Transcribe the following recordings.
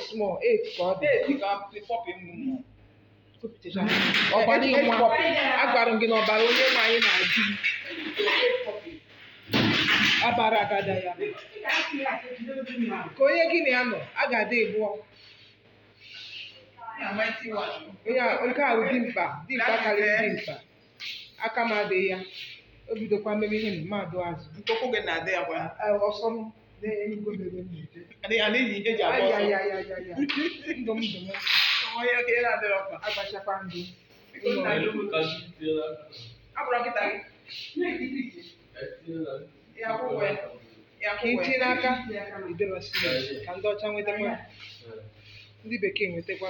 Small 8 God. Agwara m gị na ọbara onye nwanyị na-adị abara agada ya ka onye gị na ya nọ a ga-ada ebuọ onye nke ahụ dimkpa karịrị dimkpa aka m adịghị ya o bidokwa mmemme ihe mmadụ azụ ọsọ m ndụ agbachakwa ndụ ka itinye n'aka iberosi ka ndị ọcha nwetakwa ndị bekee nwetakwa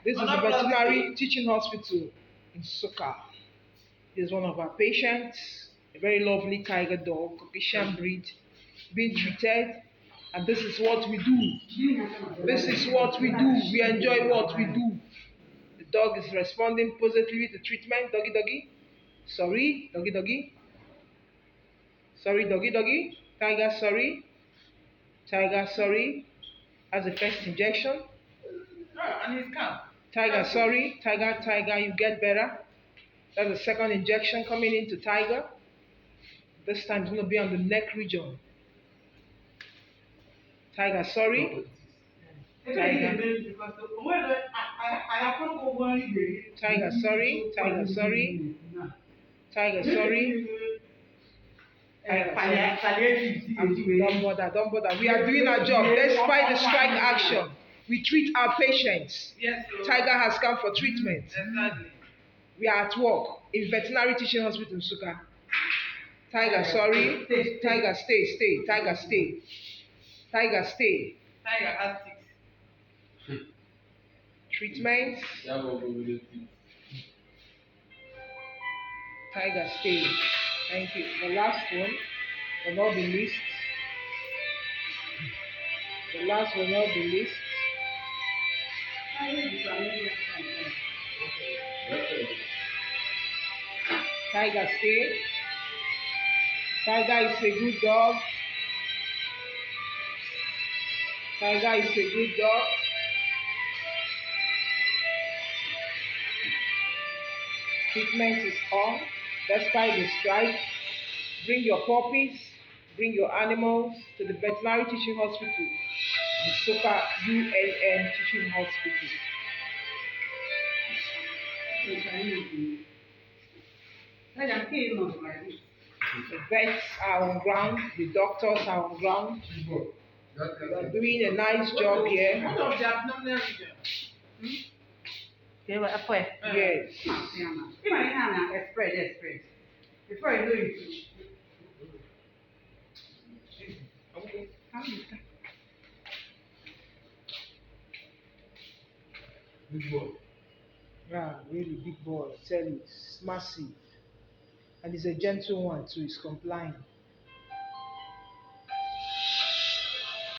This is a veterinary teaching hospital in Suka. This is one of our patients, a very lovely tiger dog, Caucasian breed, being treated. And this is what we do. This is what we do. We enjoy what we do. The dog is responding positively to treatment. Doggy, doggy. Sorry, doggy, doggy. Sorry, doggy, doggy. Tiger, sorry. Tiger, sorry. As the first injection. And he's calm. Tiger, sorry. Tiger, tiger, you get better. That's the second injection coming into tiger. This time it's going to be on the neck region. Tiger, sorry. Tiger, tiger, sorry. Tiger, sorry. Tiger, sorry. Don't bother. We are doing our job. Despite the strike action, we treat our patients. Yes, Tiger has come for treatment. Exactly. We are at work in veterinary teaching hospital in Suka. Tiger, sorry. Tiger, stay. Tiger, stay. Tiger, stay. Tiger has 6. Treatment. Tiger, stay. Thank you. The last one will not be least. The last will not be least. Tiger, stay. Tiger is a good dog. Tiger is a good dog. Treatment is on. Despite the strike, bring your puppies, bring your animals to the veterinary teaching hospital, the Suka UNN teaching hospital. The vets are on ground, the doctors are on ground. We are doing a nice job here. What of the abdominal region? Yes. Before I do it. Big boy. Yeah, really big boy. I tell you, it's massive. And it's a gentle one too, it's complying.